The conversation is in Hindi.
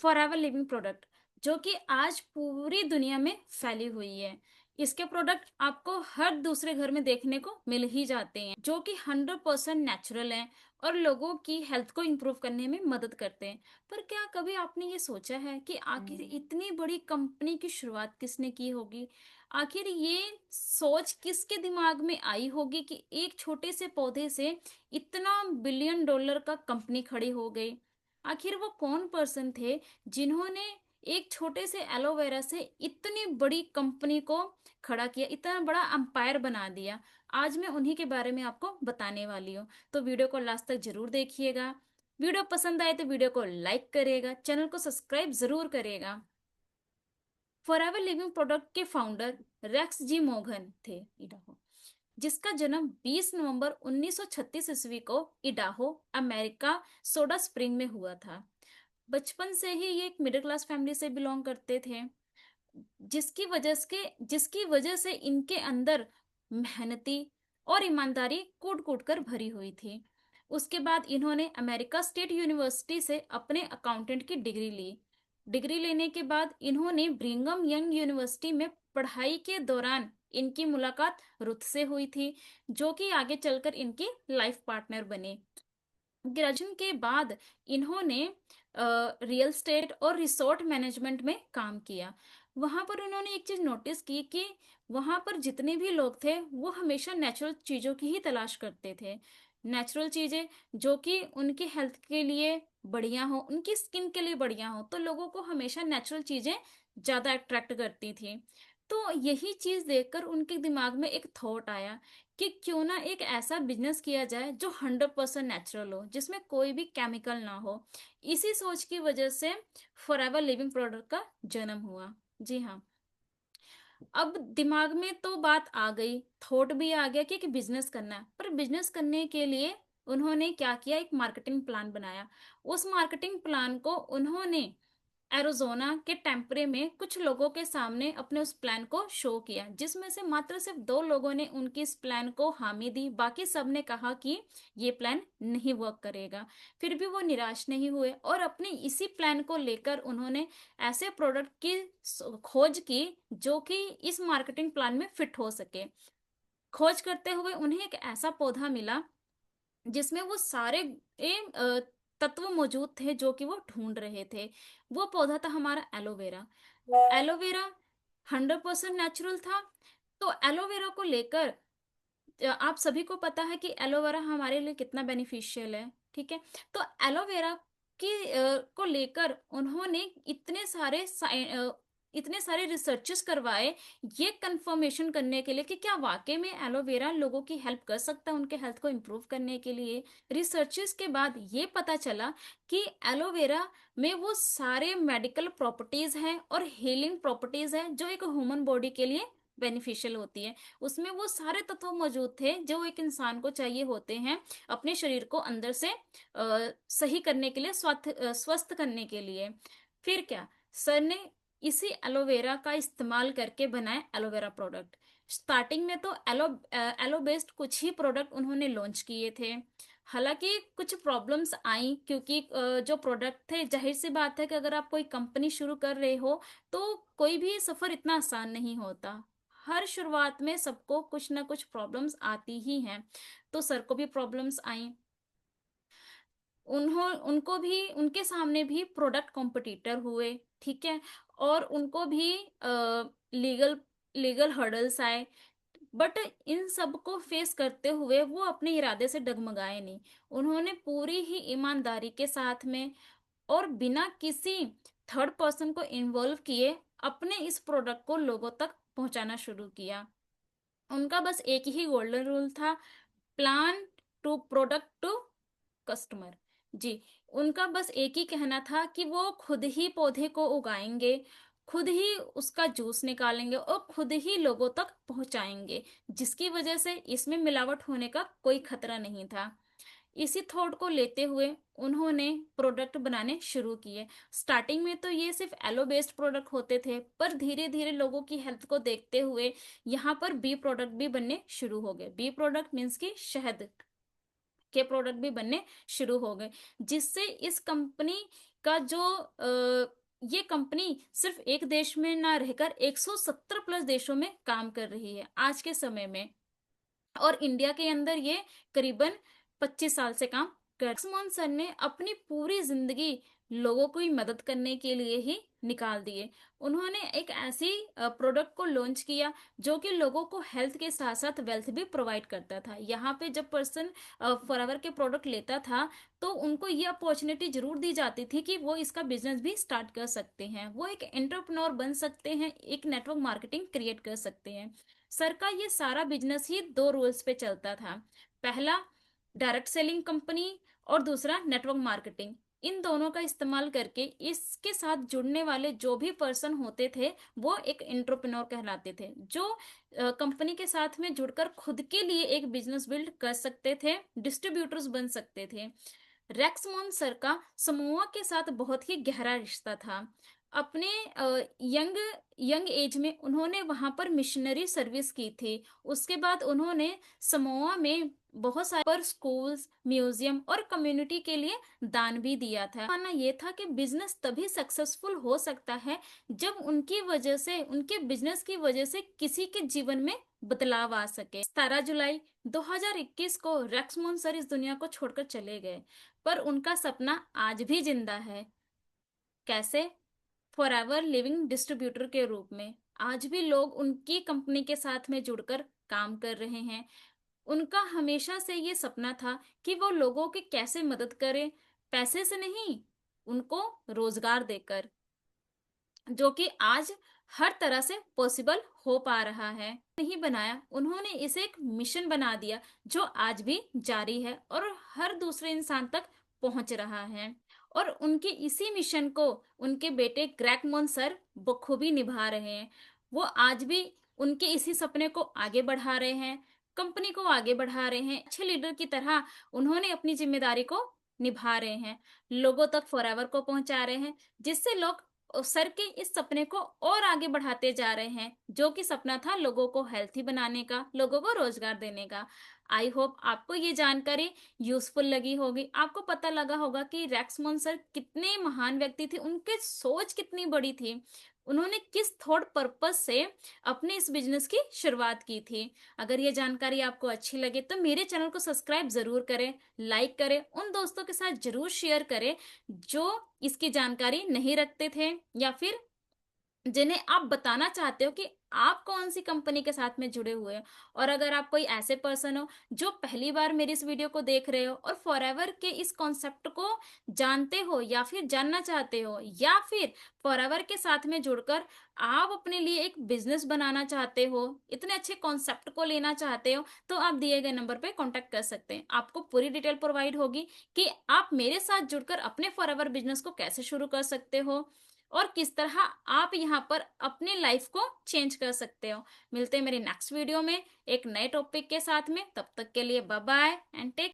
फॉरएवर लिविंग प्रोडक्ट, जो कि आज पूरी दुनिया में फैली हुई है। इसके प्रोडक्ट आपको हर दूसरे घर में देखने को मिल ही जाते हैं, जो कि 100% नेचुरल हैं और लोगों की हेल्थ को इम्प्रूव करने में मदद करते हैं। पर क्या कभी आपने ये सोचा है कि आखिर इतनी बड़ी कंपनी की शुरुआत किसने की होगी? आखिर ये सोच किसके दिमाग में आई होगी कि एक छोटे से पौधे से इतना बिलियन डॉलर का कंपनी खड़ी हो गई? आखिर वो कौन पर्सन थे जिन्होंने एक छोटे से एलोवेरा से इतनी बड़ी कंपनी को खड़ा किया, इतना बड़ा अंपायर बना दिया? आज मैं उन्हीं के बारे में आपको बताने वाली हूँ, तो वीडियो को लास्ट तक जरूर देखिएगा। वीडियो पसंद आए तो वीडियो को लाइक करेगा, चैनल को सब्सक्राइब जरूर करेगा। फॉरएवर लिविंग प्रोडक्ट के फाउंडर रेक्स जी मोगन थे, इडाहो, जिसका जन्म 20 नवंबर 1936 ईस्वी को इडाहो, अमेरिका, सोडा स्प्रिंग में हुआ था। बचपन से ही ये एक मिडिल क्लास फैमिली से बिलोंग करते थे, जिसकी वजह से इनके अंदर मेहनती और ईमानदारी कूट कूट कर भरी हुई थी। उसके बाद इन्होंने अमेरिका स्टेट यूनिवर्सिटी से अपने अकाउंटेंट की डिग्री ली। डिग्री लेने के बाद इन्होंने ब्रिंघम यंग यूनिवर्सिटी में पढ़ाई के दौरान इनकी मुलाकात रुथ से हुई थी, जो कि आगे चलकर इनकी लाइफ पार्टनर बने। ग्रेजुएशन के बाद इन्होंने रियल स्टेट और रिसोर्ट मैनेजमेंट में काम किया। वहां पर उन्होंने एक चीज नोटिस की कि वहां पर जितने भी लोग थे वो हमेशा नेचुरल चीजों की ही तलाश करते थे। नेचुरल चीजें जो कि उनकी हेल्थ के लिए बढ़िया हो, उनकी स्किन के लिए बढ़िया हो, तो लोगों को हमेशा नेचुरल चीजें ज्यादा अट्रैक्ट करती थी। तो यही चीज देखकर उनके दिमाग में एक थॉट आया कि क्यों ना एक ऐसा बिजनेस किया जाए जो 100% नेचुरल हो, जिसमें कोई भी केमिकल ना हो। इसी सोच की वजह से फॉरएवर लिविंग प्रोडक्ट का जन्म हुआ। जी हाँ। अब दिमाग में तो बात आ गई, थॉट भी आ गया कि बिजनेस करना है, पर बिजनेस करने के लिए उन्होंने क्या किया, एक मार्केटिंग प्लान बनाया। उस मार्केटिंग प्लान को उन्होंने एरिज़ोना के टेम्परे में कुछ लोगों के सामने अपने उस प्लान को शो किया, जिसमें से मात्र सिर्फ 2 लोगों ने उनकी इस प्लान को हामी दी, बाकी सब ने कहा कि ये प्लान नहीं वर्क करेगा। फिर भी वो निराश नहीं हुए और अपने इसी प्लान को लेकर उन्होंने ऐसे प्रोडक्ट की खोज की जो कि इस मार्केटिंग प्लान में फिट हो सके। खोज करते हुए उन्हें एक ऐसा पौधा मिला जिसमें वो सारे तत्व मौजूद थे जो कि वो ढूंढ रहे थे। वो पौधा था हमारा एलोवेरा। एलोवेरा 100% नेचुरल था। तो एलोवेरा को लेकर आप सभी को पता है कि एलोवेरा हमारे लिए कितना बेनिफिशियल है, ठीक है? तो एलोवेरा को लेकर उन्होंने इतने सारे रिसर्चेस करवाए, ये कंफर्मेशन करने के लिए कि क्या वाकई में एलोवेरा लोगों की हेल्प कर सकता है उनके हेल्थ को इम्प्रूव करने के लिए। रिसर्चेस के बाद ये पता चला कि एलोवेरा में वो सारे मेडिकल प्रॉपर्टीज हैं और हीलिंग प्रॉपर्टीज हैं जो एक ह्यूमन बॉडी के लिए बेनिफिशियल होती है। उसमें वो सारे तत्व मौजूद थे जो एक इंसान को चाहिए होते हैं अपने शरीर को अंदर से सही करने के लिए, स्वस्थ करने के लिए। फिर क्या, सर ने इसी एलोवेरा का इस्तेमाल करके बनाए एलोवेरा प्रोडक्ट। स्टार्टिंग में तो एलो बेस्ड कुछ ही प्रोडक्ट उन्होंने लॉन्च किए थे। हालांकि कुछ प्रॉब्लम्स आई, क्योंकि जो प्रोडक्ट थे, जाहिर सी बात है कि अगर आप कोई कंपनी शुरू कर रहे हो तो कोई भी सफर इतना आसान नहीं होता। हर शुरुआत में सबको कुछ ना कुछ प्रॉब्लम्स आती ही हैं। तो सर को भी प्रॉब्लम्स आई। उनको भी, उनके सामने भी प्रोडक्ट कॉम्पिटिटर हुए, ठीक है? और उनको भी लीगल लीगल हर्डल्स आए। बट इन सब को फेस करते हुए वो अपने इरादे से डगमगाए नहीं। उन्होंने पूरी ही ईमानदारी के साथ में और बिना किसी थर्ड पर्सन को इन्वॉल्व किए अपने इस प्रोडक्ट को लोगों तक पहुंचाना शुरू किया। उनका बस एक ही गोल्डन रूल था, plan to product to customer. जी, उनका बस एक ही कहना था कि वो खुद ही पौधे को उगाएंगे, खुद ही उसका जूस निकालेंगे और खुद ही लोगों तक पहुंचाएंगे, जिसकी वजह से इसमें मिलावट होने का कोई खतरा नहीं था। इसी थॉट को लेते हुए उन्होंने प्रोडक्ट बनाने शुरू किए। स्टार्टिंग में तो ये सिर्फ एलो बेस्ड प्रोडक्ट होते थे, पर धीरे धीरे लोगों की हेल्थ को देखते हुए यहाँ पर बी प्रोडक्ट भी बनने शुरू हो गए। बी प्रोडक्ट मीन्स की शहद के प्रोडक्ट भी बनने शुरू हो गए, जिससे इस कंपनी का जो ये कंपनी सिर्फ एक देश में ना रहकर 170 प्लस देशों में काम कर रही है आज के समय में। और इंडिया के अंदर ये करीबन 25 साल से काम कर लक्ष्मण सर ने अपनी पूरी जिंदगी लोगों को ही मदद करने के लिए ही निकाल दिए। उन्होंने एक ऐसी प्रोडक्ट को लॉन्च किया जो कि लोगों को हेल्थ के साथ साथ वेल्थ भी प्रोवाइड करता था। यहाँ पे जब पर्सन फॉरएवर के प्रोडक्ट लेता था तो उनको ये अपॉर्चुनिटी जरूर दी जाती थी कि वो इसका बिजनेस भी स्टार्ट कर सकते हैं, वो एक एंटरप्रेन्योर बन सकते हैं, एक नेटवर्क मार्केटिंग क्रिएट कर सकते हैं। सर का ये सारा बिजनेस ही दो रूल्स पे चलता था। पहला डायरेक्ट सेलिंग कंपनी और दूसरा नेटवर्क मार्केटिंग। इन दोनों का इस्तेमाल करके इसके साथ जुड़ने वाले जो भी पर्सन होते थे वो एक एंटरप्रेन्योर कहलाते थे, जो कंपनी के साथ में जुड़कर खुद के लिए एक बिजनेस बिल्ड कर सकते थे, डिस्ट्रीब्यूटर्स बन सकते थे। रेक्समोन सर का समोआ के साथ बहुत ही गहरा रिश्ता था। अपने यंग यंग एज में उन्होंने वहां पर मिशनरी सर्विस की थी। उसके बाद उन्होंने समोआ में बहुत सारे पर स्कूल्स, म्यूजियम और कम्युनिटी के लिए दान भी दिया था। मानना ये था कि बिजनेस तभी सक्सेसफुल हो सकता है जब उनकी वजह से, उनके बिजनेस की वजह से किसी के जीवन में बदलाव आ सके। 17 जुलाई 2021 को रेक्समोन सर इस दुनिया को छोड़कर चले गए, पर उनका सपना आज भी जिंदा है। कैसे? फॉरएवर लिविंग डिस्ट्रीब्यूटर के रूप में आज भी लोग उनकी कंपनी के साथ में जुड़कर काम कर रहे हैं। उनका हमेशा से ये सपना था कि वो लोगों की कैसे मदद करें, पैसे से नहीं, उनको रोजगार देकर, जो कि आज हर तरह से पॉसिबल हो पा रहा है। नहीं बनाया, उन्होंने इसे एक मिशन बना दिया जो आज भी जारी है और हर दूसरे इंसान तक पहुंच रहा है। और उनके इसी मिशन को उनके बेटे ग्रेग सर बखूबी निभा रहे हैं। वो आज भी उनके इसी सपने को आगे बढ़ा रहे हैं, कंपनी को आगे बढ़ा रहे हैं। अच्छे लीडर की तरह उन्होंने अपनी जिम्मेदारी को निभा रहे हैं, लोगों तक फॉरएवर को पहुंचा रहे हैं, जिससे लोग सर के इस सपने को और आगे बढ़ाते जा रहे हैं, जो कि सपना था लोगों को हेल्थी बनाने का, लोगों को रोजगार देने का। आई होप आपको ये जानकारी यूजफुल लगी होगी। आपको पता लगा होगा कि रेक्समोन सर कितने महान व्यक्ति थे, उनकी सोच कितनी बड़ी थी, उन्होंने किस थॉट पर्पस से अपने इस बिजनेस की शुरुआत की थी। अगर ये जानकारी आपको अच्छी लगे तो मेरे चैनल को सब्सक्राइब जरूर करें, लाइक करें, उन दोस्तों के साथ जरूर शेयर करें जो इसकी जानकारी नहीं रखते थे, या फिर जिन्हें आप बताना चाहते हो कि आप कौन सी कंपनी के साथ में जुड़े हुए हो। और अगर आप कोई ऐसे पर्सन हो जो पहली बार मेरी इस वीडियो को देख रहे हो और फॉरएवर के इस कॉन्सेप्ट को जानते हो या फिर जानना चाहते हो, या फिर फॉरएवर के साथ में जुड़कर आप अपने लिए एक बिजनेस बनाना चाहते हो, इतने अच्छे कॉन्सेप्ट को लेना चाहते हो, तो आप दिए गए नंबर पे कांटेक्ट कर सकते हैं। आपको पूरी डिटेल प्रोवाइड होगी कि आप मेरे साथ जुड़कर अपने फॉरएवर बिजनेस को कैसे शुरू कर सकते हो और किस तरह आप यहाँ पर अपने लाइफ को चेंज कर सकते हो। मिलते हैं मेरे नेक्स्ट वीडियो में एक नए टॉपिक के साथ में। तब तक के लिए बाय बाय एंड टेक